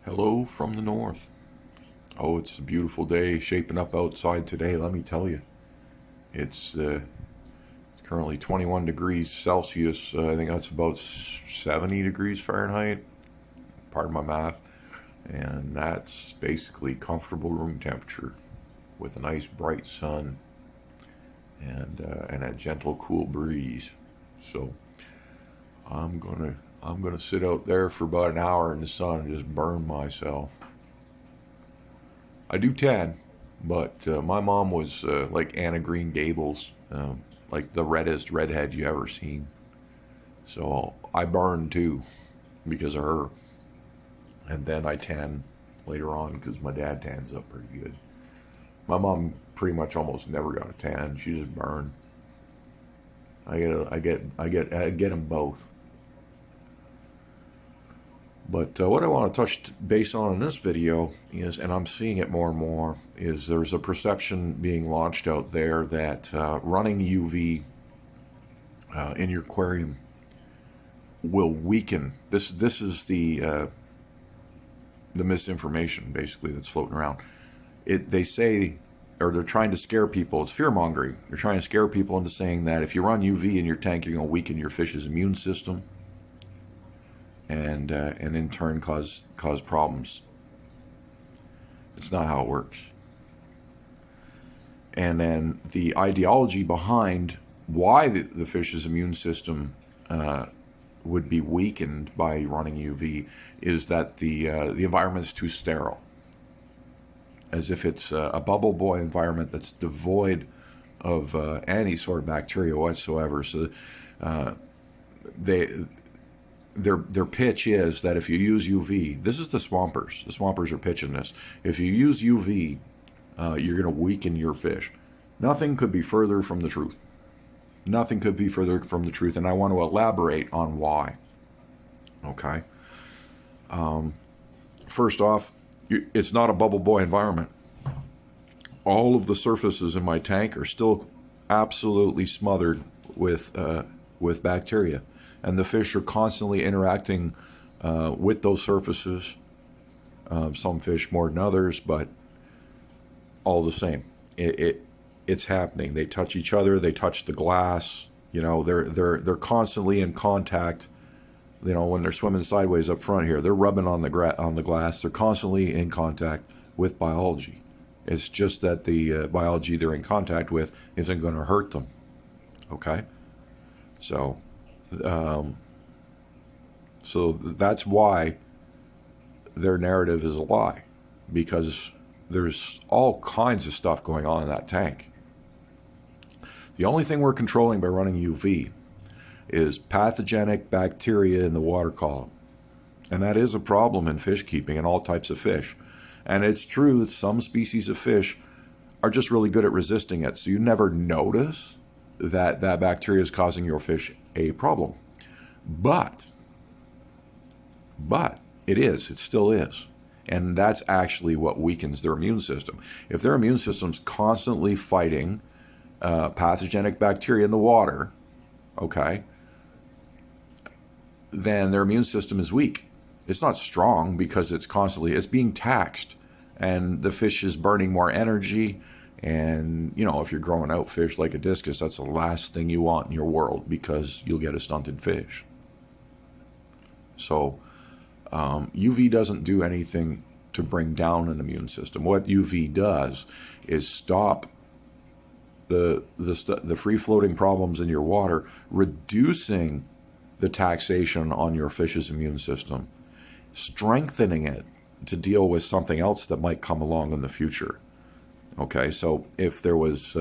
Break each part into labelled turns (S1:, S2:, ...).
S1: Hello from the north. Oh, it's a beautiful day shaping up outside today, let me tell you. It's currently 21 degrees Celsius. I think that's about 70 degrees Fahrenheit. Pardon my math. And that's basically comfortable room temperature with a nice bright sun and a gentle cool breeze. So I'm gonna sit out there for about an hour in the sun and just burn myself. I do tan, but my mom was like Anna Green Gables, like the reddest redhead you ever seen. So I burn too because of her, and then I tan later on because my dad tans up pretty good. My mom pretty much almost never got a tan; she just burned. I get them both. But what I want to touch base on in this video is, and I'm seeing it more and more, is there's a perception being launched out there that running UV in your aquarium will weaken. This is the misinformation basically that's floating around. They say, or they're trying to scare people. It's fear mongering. They're trying to scare people into saying that if you run UV in your tank, you're going to weaken your fish's immune system, and in turn cause problems. It's not how it works. And then the ideology behind why the fish's immune system would be weakened by running UV is that the environment is too sterile, as if it's a bubble boy environment that's devoid of any sort of bacteria whatsoever. So they their pitch is that if you use UV, this is the swampers. The swampers are pitching this. If you use UV, you're going to weaken your fish. Nothing could be further from the truth. Nothing could be further from the truth, and I want to elaborate on why. Okay. First off, it's not a bubble boy environment. All of the surfaces in my tank are still absolutely smothered with bacteria. And the fish are constantly interacting with those surfaces. Some fish more than others, but all the same, it's happening. They touch each other. They touch the glass. You know, they're constantly in contact. You know, when they're swimming sideways up front here, they're rubbing on the glass. They're constantly in contact with biology. It's just that the biology they're in contact with isn't going to hurt them. Okay, so. So that's why their narrative is a lie, because there's all kinds of stuff going on in that tank. The only thing we're controlling by running UV is pathogenic bacteria in the water column. And that is a problem in fish keeping and all types of fish. And it's true that some species of fish are just really good at resisting it. So you never notice that bacteria is causing your fish a problem. But it still is. And that's actually what weakens their immune system. If their immune system's constantly fighting pathogenic bacteria in the water, okay, then their immune system is weak. It's not strong because it's being taxed, and the fish is burning more energy. And, you know, if you're growing out fish like a discus, that's the last thing you want in your world, because you'll get a stunted fish. So UV doesn't do anything to bring down an immune system. What UV does is stop the free-floating problems in your water, reducing the taxation on your fish's immune system, strengthening it to deal with something else that might come along in the future. Okay, so if there was,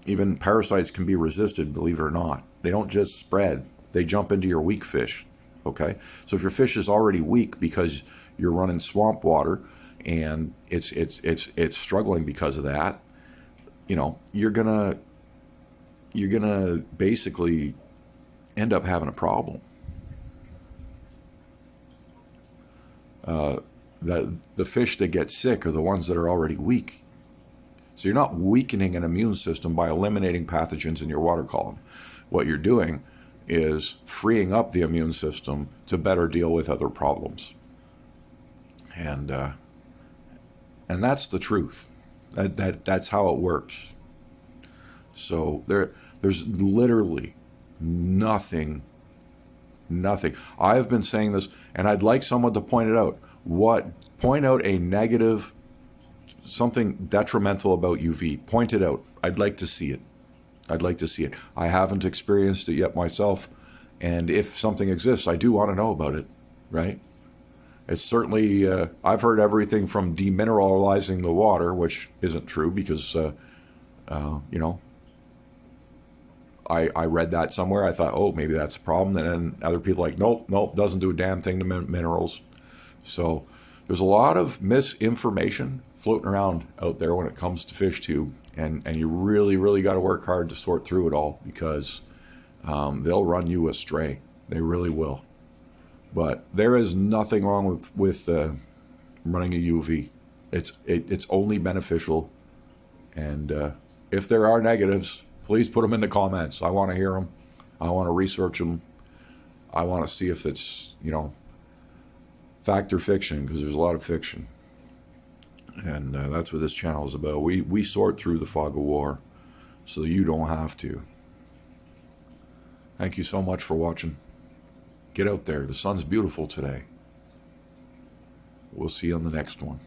S1: even parasites can be resisted, believe it or not. They don't just spread, they jump into your weak fish. Okay, so if your fish is already weak because you're running swamp water and it's struggling because of that, you know, you're gonna basically end up having a problem. The fish that get sick are the ones that are already weak. So you're not weakening an immune system by eliminating pathogens in your water column. What you're doing is freeing up the immune system to better deal with other problems. and that's the truth. That's how it works. So there's literally nothing. I have been saying this, and I'd like someone to point it out. Point out a negative, something detrimental about UV. Point it out. I'd like to see it. I haven't experienced it yet myself, and if something exists, I do want to know about it, right? It's certainly, I've heard everything from demineralizing the water, which isn't true because, you know, I read that somewhere. I thought, oh, maybe that's a problem. And then other people are like, nope, doesn't do a damn thing to minerals. So there's a lot of misinformation floating around out there when it comes to fish tube. And you really, really got to work hard to sort through it all because they'll run you astray. They really will. But there is nothing wrong with running a UV. It's only beneficial. And if there are negatives, please put them in the comments. I want to hear them. I want to research them. I want to see if it's, you know, fact or fiction, because there's a lot of fiction. And that's what this channel is about. We sort through the fog of war so you don't have to. Thank you so much for watching. Get out there. The sun's beautiful today. We'll see you on the next one.